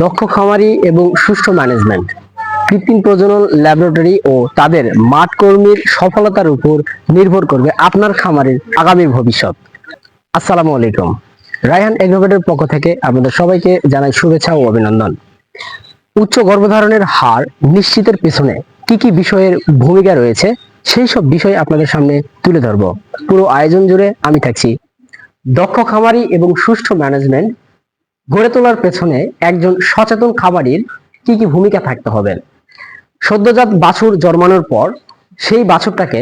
দক্ষ খামারি এবং সুষ্ঠু ম্যানেজমেন্ট, কৃত্রিম প্রজনন ল্যাবরেটরি ও তাদের মাঠ কর্মীর সফলতার উপর নির্ভর করবে আপনার খামারের আগামী ভবিষ্যৎ। আসসালামু আলাইকুম। রায়হান এগ্রোভেটের পক্ষ থেকে আপনাদের সবাইকে জানাই শুভেচ্ছা ও অভিনন্দন। উচ্চ গর্ভধারণের হার নিশ্চিতের পেছনে কি কি বিষয়ের ভূমিকা রয়েছে সেই সব বিষয় আপনাদের সামনে তুলে ধরব। পুরো আয়োজন জুড়ে আমি থাকছি। দক্ষ খামারি এবং সুষ্ঠু ম্যানেজমেন্ট গড়ে তোলার পেছনে একজন সচেতন খামারির কি কি ভূমিকা থাকতে হবে। সদ্যজাত বাছুর জন্মানোর পর সেই বাছুরটাকে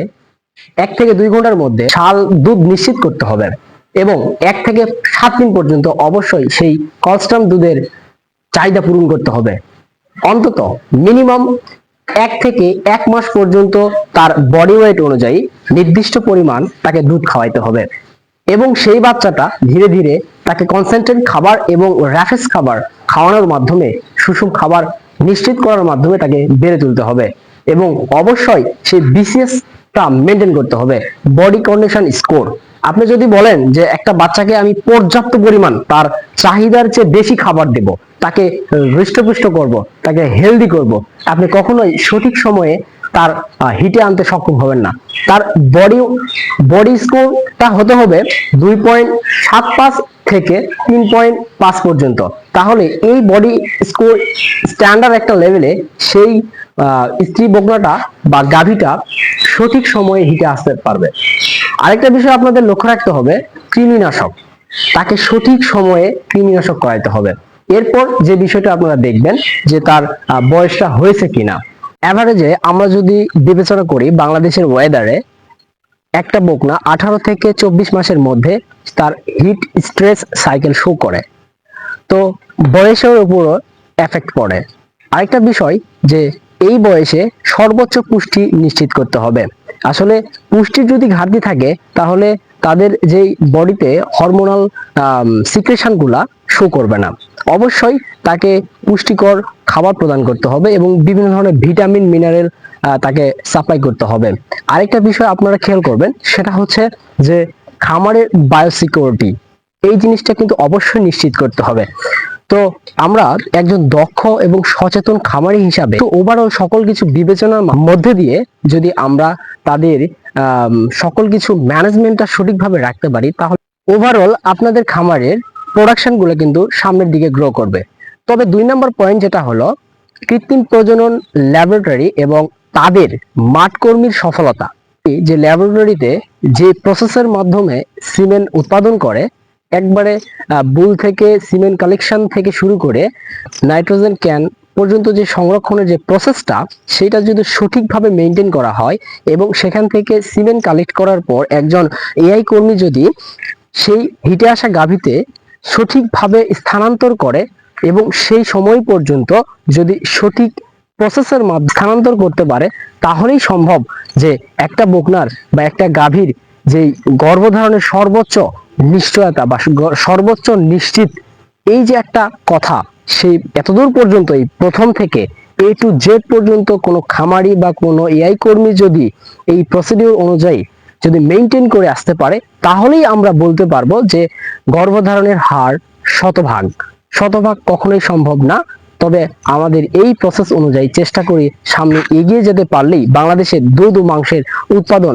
1 থেকে 2 ঘন্টার মধ্যে শাল দুধ নিশ্চিত করতে হবে এবং 1 থেকে 7 দিন পর্যন্ত অবশ্যই সেই কলস্টাম দুধের চাহিদা পূরণ করতে হবে। অন্তত মিনিমাম 1 থেকে 1 মাস পর্যন্ত তার বডি ওয়েট অনুযায়ী নির্দিষ্ট পরিমাণ তাকে দুধ খাওয়াইতে হবে এবং সেই বাচ্চাটা ধীরে ধীরে তাকে কনসেন্ট্রেট খাবার এবং র্যাফেস খাবার খাওয়ানোর মাধ্যমে সুষম খাবার নিশ্চিত করার মাধ্যমে তাকে বেড়ে তুলতে হবে এবং অবশ্যই সেই বিসিএস টা মেনটেন করতে হবে, বডি কন্ডিশন স্কোর। আপনি যদি বলেন যে একটা বাচ্চাকে আমি পর্যাপ্ত পরিমাণ তার চাহিদার চেয়ে বেশি খাবার দেব, তাকে হৃষ্টপুষ্ট করব, তাকে হেলদি করব, আপনি কখনোই সঠিক সময়ে তার হিটে আনতে সক্ষম হবেন না। তার বডি স্কোরটা হতে হবে 2.75 থেকে 3.5 পর্যন্ত। তাহলে এই বডি স্কোর স্ট্যান্ডার্ড একটা লেভেলে সেই স্ত্রী বকনাটা বা গাভীটা সঠিক সময়ে হিটে আসতে পারবে। আরেকটা বিষয় আপনাদের লক্ষ্য রাখতে হবে, কৃমিনাশক। তাকে সঠিক সময়ে কৃমিনাশক করাইতে হবে। এরপর যে বিষয়টা আপনারা দেখবেন যে তার বয়সটা হয়েছে কিনা। এভারেজে আমরা যদি বিবেচনা করি বাংলাদেশের ওয়েদারে, একটা বকনা 18 থেকে 24 মাসের মধ্যে তার হিট স্ট্রেস সাইকেল শো করে। তো বয়সের উপরও এফেক্ট পড়ে। আরেকটা বিষয় যে এই বয়সে সর্বোচ্চ পুষ্টি নিশ্চিত করতে হবে। আসলে পুষ্টির যদি ঘাটতি থাকে তাহলে তাদের যেই বডিতে হরমোনাল সিক্রেশন গুলা শো করবে না। অবশ্যই তাকে পুষ্টিকর খাবার প্রদান করতে হবে এবং বিভিন্ন ধরনের ভিটামিন মিনারেল তাকে সাপ্লাই করতে হবে। আরেকটা বিষয় আপনারা খেয়াল করবেন, সেটা হচ্ছে যে খামারের বায়োসিকিউরিটি, এই জিনিসটা কিন্তু অবশ্যই নিশ্চিত করতে হবে। তো আমরা একজন দক্ষ এবং সচেতন খামারি হিসাবে তো ওভারঅল সকল কিছু বিবেচনার মধ্যে দিয়ে যদি আমরা তাদের সকল কিছু ম্যানেজমেন্টটা সঠিকভাবে রাখতে পারি, তাহলে ওভারঅল আপনাদের খামারের প্রোডাকশন গুলো কিন্তু সামনের দিকে গ্রো করবে। তবে 2 নম্বর পয়েন্ট যেটা হলো কৃত্রিম প্রজনন ল্যাবরেটরি এবং তাদের মাঠ কর্মীর সফলতা। যে ল্যাবরেটরিতে যে প্রসেসের মাধ্যমে সিমেন্ট উৎপাদন করে, একবারে বুল থেকে সিমেন্ট কালেকশন থেকে শুরু করে নাইট্রোজেন ক্যান পর্যন্ত যে সংরক্ষণের যে প্রসেসটা, সেটা যদি সঠিকভাবে মেনটেন করা হয় এবং সেখান থেকে সিমেন্ট কালেক্ট করার পর একজন এআই কর্মী যদি সেই হিটে আসা গাভীতে সঠিকভাবে স্থানান্তর করে এবং সেই সময় পর্যন্ত যদি সঠিক প্রসেসের মাধ্যমে স্থানান্তর করতে পারে, তাহলেই সম্ভব যে একটা বকনার বা একটা গাভীর যে গর্ভধারণের সর্বোচ্চ নিশ্চয়তা বা সর্বোচ্চ নিশ্চিত, এই যে একটা কথা, সেই এতদূর পর্যন্তই প্রথম থেকে A to Z পর্যন্ত কোনো খামারি বা কোনো এআই কর্মী যদি এই প্রসিডিউর অনুযায়ী যদি মেনটেন করে আসতে পারে, তাহলেই আমরা বলতে পারবো যে গর্ভধারণের হার শতভাগ কখনোই সম্ভব না। তবে আমাদের এই প্রসেস অনুযায়ী চেষ্টা করি সামনে এগিয়ে যেতে পারলেই বাংলাদেশের দুধ ও মাংসের উৎপাদন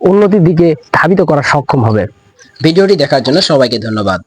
উন্নতির দিকে ধাবিত করা সক্ষম হবে। ভিডিওটি দেখার জন্য সবাইকে ধন্যবাদ।